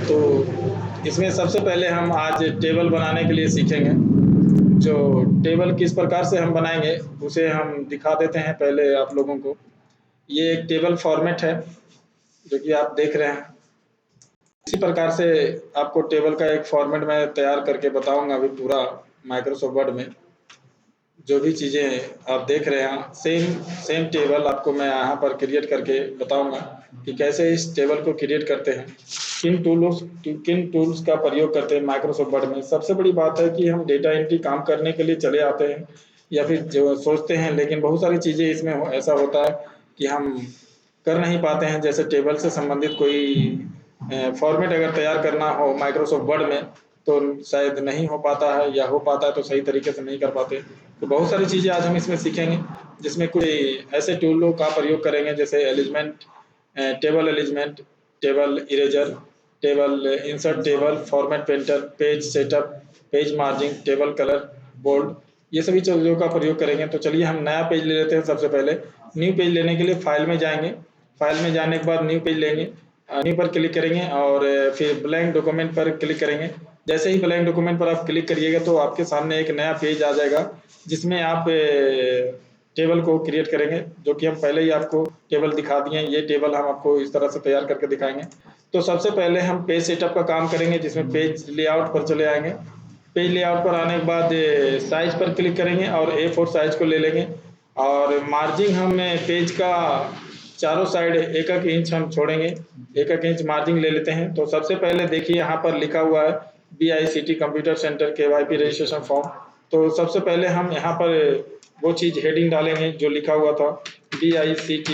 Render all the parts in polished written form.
तो इसमें सबसे पहले हम आज टेबल बनाने के लिए सीखेंगे। जो टेबल किस प्रकार से हम बनाएंगे उसे हम दिखा देते हैं पहले आप लोगों को। ये एक टेबल फॉर्मेट है जो कि आप देख रहे हैं। इसी प्रकार से आपको टेबल का एक फॉर्मेट मैं तैयार करके बताऊंगा अभी पूरा माइक्रोसॉफ्ट वर्ड में। जो भी चीज़ें आप देख रहे हैं सेम सेम टेबल आपको मैं यहाँ पर क्रिएट करके बताऊंगा कि कैसे इस टेबल को क्रिएट करते हैं, किन टूल्स का प्रयोग करते हैं माइक्रोसॉफ्ट वर्ड में। सबसे बड़ी बात है कि हम डेटा एंट्री काम करने के लिए चले आते हैं या फिर जो सोचते हैं, लेकिन बहुत सारी चीज़ें इसमें ऐसा होता है कि हम कर नहीं पाते हैं। जैसे टेबल से संबंधित कोई फॉर्मेट अगर तैयार करना हो माइक्रोसॉफ्ट वर्ड में तो शायद नहीं हो पाता है, या हो पाता है तो सही तरीके से नहीं कर पाते। तो बहुत सारी चीज़ें आज हम इसमें सीखेंगे, जिसमें कोई ऐसे टूलों का प्रयोग करेंगे जैसे alignment, table alignment, table eraser, table insert table, format painter, page setup, page margin, table colour, bold, ये सभी चीज़ों का प्रयोग करेंगे। तो चलिए हम नया पेज ले लेते हैं। सबसे पहले न्यू पेज लेने के लिए फाइल में जाएंगे। फाइल में जाने के बाद न्यू पेज लेंगे, न्यू पर क्लिक करेंगे और फिर ब्लैंक डॉक्यूमेंट पर क्लिक करेंगे। जैसे ही ब्लैंक डॉक्यूमेंट पर आप क्लिक करिएगा तो आपके सामने एक नया पेज आ जाएगा जिसमें आप टेबल को क्रिएट करेंगे, जो कि हम पहले ही आपको टेबल दिखा दिए हैं। ये टेबल हम आपको इस तरह से तैयार करके दिखाएंगे। तो सबसे पहले हम पेज सेटअप का काम करेंगे, जिसमें पेज लेआउट पर चले आएंगे। पेज लेआउट पर आने के बाद साइज पर क्लिक करेंगे और A4 साइज को ले लेंगे और मार्जिन हम पेज का चारों साइड एक एक इंच हम छोड़ेंगे, एक एक इंच मार्जिन ले लेते हैं। तो सबसे पहले देखिए यहाँ पर लिखा हुआ है BICT computer centre KYP registration form. तो सबसे पहले हम यहाँ पर वो चीज़ हेडिंग डालेंगे जो लिखा हुआ था BICT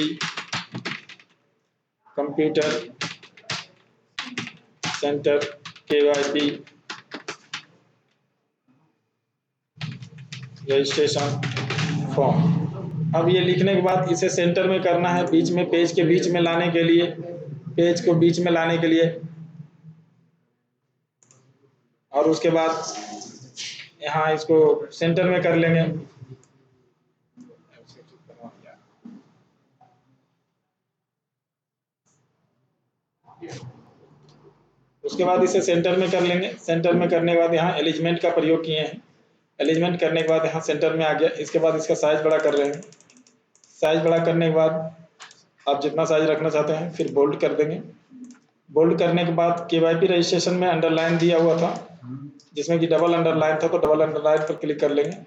computer centre KYP registration form. अब ये लिखने के बाद इसे सेंटर में करना है, बीच में, पेज के बीच में लाने के लिए, पेज को बीच में लाने के लिए। और उसके बाद यहाँ इसको सेंटर में कर लेंगे। उसके बाद इसे सेंटर में कर लेंगे। सेंटर में करने के बाद यहाँ एलिजमेंट का प्रयोग किए हैं। एलिजमेंट करने के बाद यहाँ सेंटर में आ गया। इसके बाद इसका साइज बड़ा कर रहे हैं। साइज बड़ा करने के बाद आप जितना साइज रखना चाहते हैं फिर बोल्ड कर देंगे। बोल्ड करने के बाद KYP रजिस्ट्रेशन में अंडरलाइन दिया हुआ था, जिसमें कि डबल अंडरलाइन था, तो डबल अंडरलाइन पर क्लिक कर लेंगे।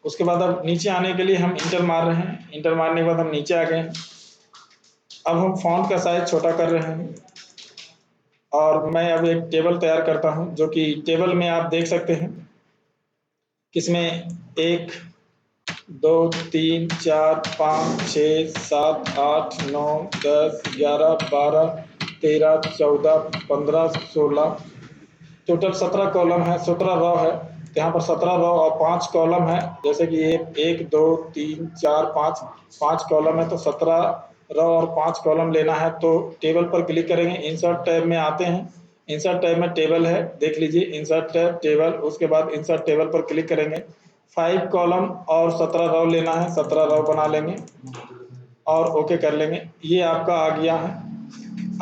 उसके बाद अब नीचे आने के लिए हम इंटर मार रहे हैं। इंटर मारने के बाद हम नीचे आ गए हैं। अब हम फॉन्ट का साइज छोटा कर रहे हैं और मैं अब एक टेबल तैयार करता हूं, जो कि टेबल में आप देख सकते हैं किसमें 1 2 3 4 5 6 7 8 9 10 11 12 13 14 15 16, टोटल 17 कॉलम है, 17 रो है। तो यहाँ पर 17 रो और 5 कॉलम है। जैसे कि ये 1 2 3 4 5, 5 कॉलम है तो 17 रो और 5 कॉलम लेना है। तो टेबल पर क्लिक करेंगे, इंसर्ट टैब में आते हैं। इंसर्ट टैब में टेबल है, देख लीजिए, इंसर्ट टैब टेबल। उसके बाद इंसर्ट टेबल पर क्लिक करेंगे। 5 कॉलम और 17 रो लेना है, 17 रो बना लेंगे और ओके कर लेंगे। ये आपका आ गया है।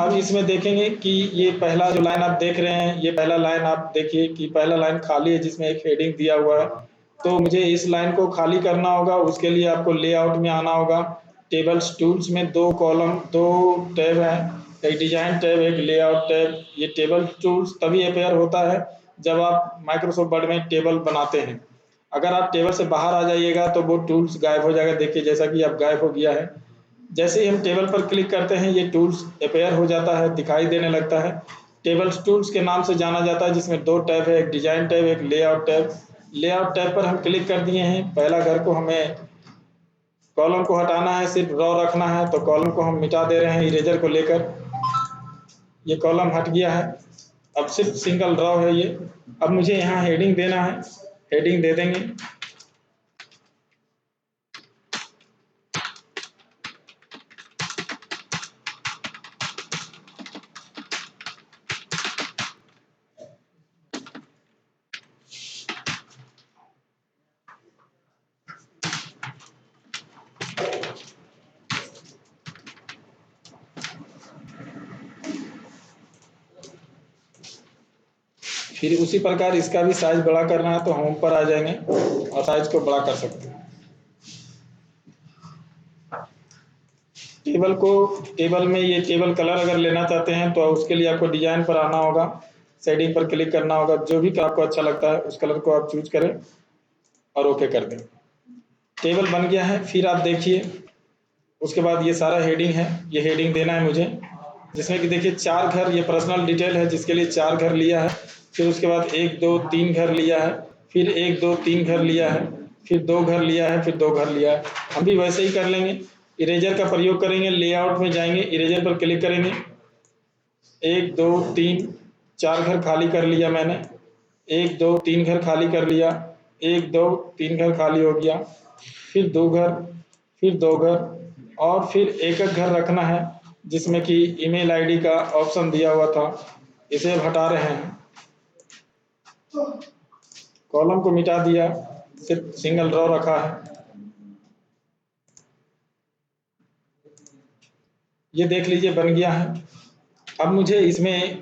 अब इसमें देखेंगे कि ये पहला जो लाइन आप देख रहे हैं, ये पहला लाइन आप देखिए कि पहला लाइन खाली है जिसमें एक हेडिंग दिया हुआ है। तो मुझे इस लाइन को खाली करना होगा। उसके लिए आपको लेआउट में आना होगा। टेबल्स टूल्स में 2 कॉलम 2 टैब हैं, एक डिजाइन टैब, एक लेआउट टैब। ये टेबल टूल्स तभी अपेयर होता है जब आप माइक्रोसॉफ्ट वर्ड में टेबल बनाते हैं। अगर आप टेबल से बाहर आ जाइएगा तो वो टूल्स गायब हो जाएगा। देखिए जैसा कि अब गायब हो गया है। जैसे ही हम टेबल पर क्लिक करते हैं ये टूल्स अपेयर हो जाता है, दिखाई देने लगता है। टेबल्स टूल्स के नाम से जाना जाता है, जिसमें 2 टैब है, एक डिजाइन टैब, एक लेआउट टैब। लेआउट टैब पर हम क्लिक कर दिए हैं। पहला घर को हमें कॉलम को हटाना है, सिर्फ रो रखना है, तो कॉलम को हम मिटा दे रहे हैं इरेजर को लेकर। ये कॉलम हट गया है, अब सिर्फ सिंगल रो है ये। अब मुझे यहाँ हेडिंग देना है, हेडिंग दे देंगे। फिर उसी प्रकार इसका भी साइज बड़ा करना है तो होम पर आ जाएंगे और साइज को बड़ा कर सकते हैं। टेबल में ये टेबल कलर अगर लेना चाहते हैं तो उसके लिए आपको डिजाइन पर आना होगा, सेटिंग पर क्लिक करना होगा, जो भी आपको अच्छा लगता है उस कलर को आप चूज करें और ओके कर दें। टेबल बन गया है। फिर आप देखिए उसके बाद ये सारा हेडिंग है, ये हेडिंग देना है मुझे, जिसमें कि देखिए 4 घर, ये पर्सनल डिटेल है जिसके लिए 4 घर लिया है। फिर उसके बाद 1 2 3 घर लिया है, फिर 1 2 3 घर लिया है, फिर 2 घर लिया है, फिर 2 घर लिया है। हम भी वैसे ही कर लेंगे। इरेजर का प्रयोग करेंगे, लेआउट में जाएंगे, इरेजर पर क्लिक करेंगे, 1 2 3 4 घर खाली कर लिया मैंने, 1 2 3 घर खाली कर लिया, 1 2 3 घर खाली हो गया, फिर 2 घर, फिर 2 घर, और फिर एक एक घर रखना है जिसमें कि ईमेल आईडी का ऑप्शन दिया हुआ था, इसे हटा रहे हैं। कॉलम को मिटा दिया, सिर्फ सिंगल रो रखा है। ये देख लीजिए बन गया है। अब मुझे इसमें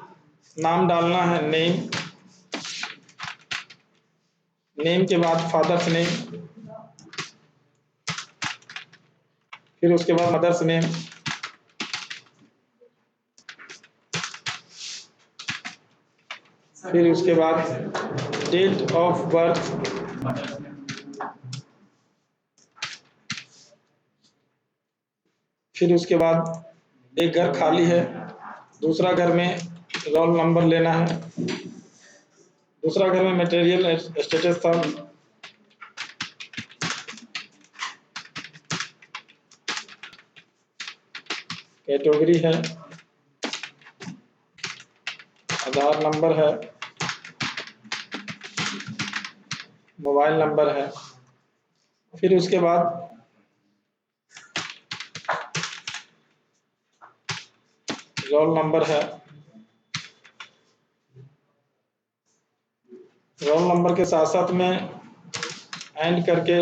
नाम डालना है, नेम, नेम के बाद फादर्स नेम, फिर उसके बाद मदर्स नेम, फिर उसके बाद डेट ऑफ बर्थ, फिर उसके बाद एक घर खाली है, दूसरा घर में रोल नंबर लेना है, दूसरा घर में मटेरियल स्टेटस था, कैटेगरी है, आधार नंबर है, मोबाइल नंबर है, फिर उसके बाद रोल नंबर है, रोल नंबर के साथ साथ में एंड करके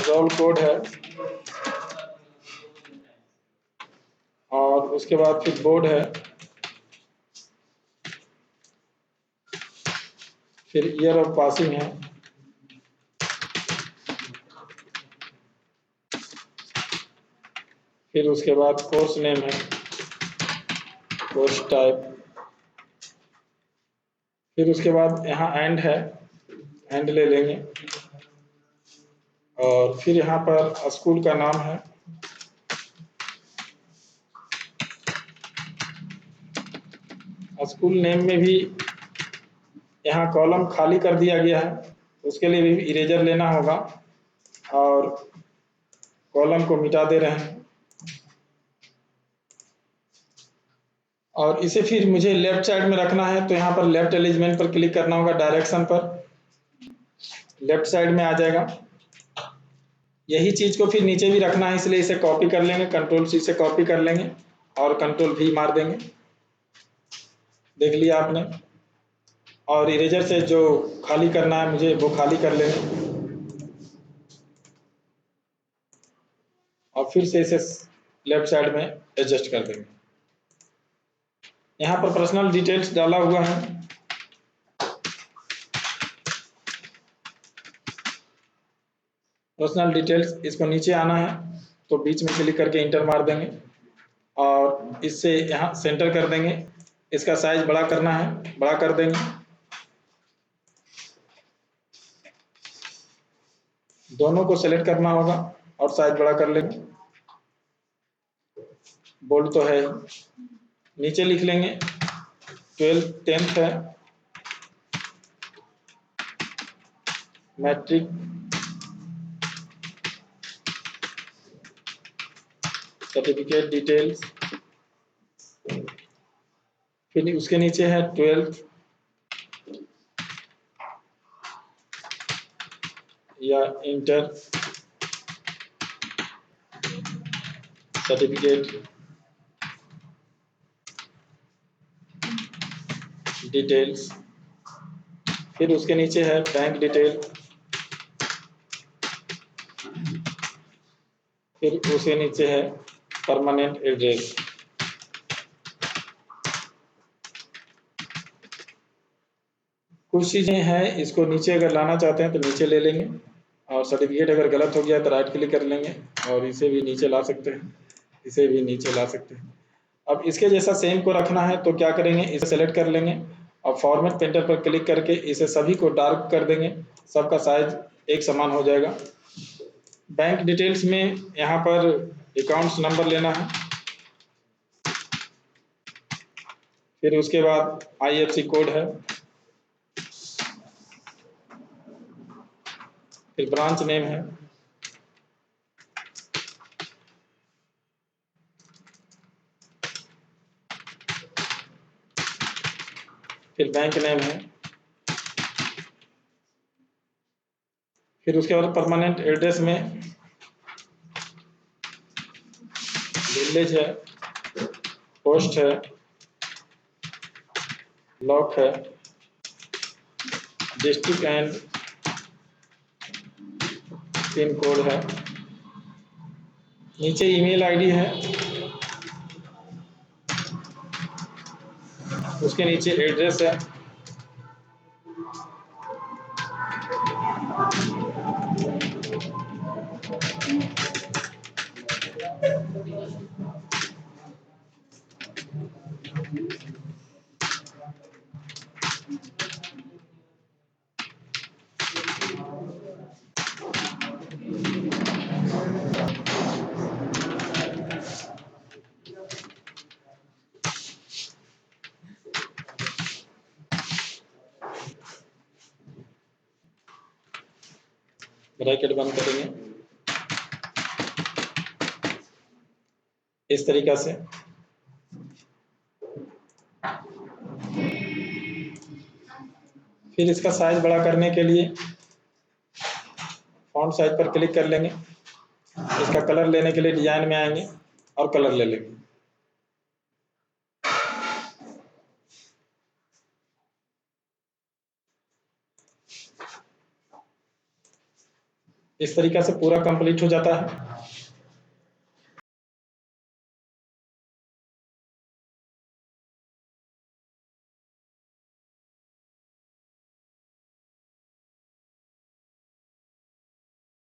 रोल कोड है, और उसके बाद फिर बोर्ड है, फिर ईयर ऑफ पासिंग है, फिर उसके बाद कोर्स नेम है, कोर्स टाइप, फिर उसके बाद यहाँ एंड है, एंड ले लेंगे, और फिर यहाँ पर स्कूल का नाम है, स्कूल नेम में भी यहाँ कॉलम खाली कर दिया गया है, उसके लिए भी इरेजर लेना होगा और कॉलम को मिटा दे रहे हैं। और इसे फिर मुझे लेफ्ट साइड में रखना है तो यहाँ पर लेफ्ट एलिजमेंट पर क्लिक करना होगा, डायरेक्शन पर लेफ्ट साइड में आ जाएगा। यही चीज को फिर नीचे भी रखना है, इसलिए इसे कॉपी कर लेंगे, कंट्रोल सी से कॉपी कर लेंगे और कंट्रोल V मार देंगे। देख लिया आपने। और इरेजर से जो खाली करना है मुझे वो खाली कर लेंगे और फिर से इसे लेफ्ट साइड में एडजस्ट कर देंगे। यहाँ पर पर्सनल डिटेल्स डाला हुआ है, पर्सनल डिटेल्स, इसको नीचे आना है तो बीच में क्लिक करके इंटर मार देंगे और इससे यहाँ सेंटर कर देंगे। इसका साइज बड़ा करना है, बड़ा कर देंगे, दोनों को सेलेक्ट करना होगा और साइज बड़ा कर लेंगे। बोल्ड तो है, नीचे लिख लेंगे 12th 10th है, मैट्रिक, सर्टिफिकेट डिटेल्स, फिर उसके नीचे है 12th या इंटर सर्टिफिकेट डिटेल्स, फिर उसके नीचे है बैंक डिटेल, फिर उसके नीचे है परमानेंट एड्रेस। कुछ चीज़ें हैं, इसको नीचे अगर लाना चाहते हैं तो नीचे ले लेंगे, और सर्टिफिकेट अगर गलत हो गया तो राइट क्लिक कर लेंगे और इसे भी नीचे ला सकते हैं, इसे भी नीचे ला सकते हैं। अब इसके जैसा सेम को रखना है तो क्या करेंगे, इसे सेलेक्ट कर लेंगे और फॉर्मेट पेंटर पर क्लिक करके इसे सभी को डार्क कर देंगे, सबका साइज एक समान हो जाएगा। बैंक डिटेल्स में यहाँ पर अकाउंट्स नंबर लेना है, फिर उसके बाद IFSC कोड है, फिर ब्रांच नेम है, फिर बैंक नेम है, फिर उसके बाद परमानेंट एड्रेस में विलेज है, पोस्ट है, ब्लॉक है, डिस्ट्रिक्ट एंड पिन कोड है, नीचे ईमेल आईडी है, उसके नीचे एड्रेस है, ब्रैकेट बंद करेंगे इस तरीका से। फिर इसका साइज बड़ा करने के लिए फॉन्ट साइज पर क्लिक कर लेंगे, इसका कलर लेने के लिए डिजाइन में आएंगे और कलर ले लेंगे। इस तरीका से पूरा कंप्लीट हो जाता है।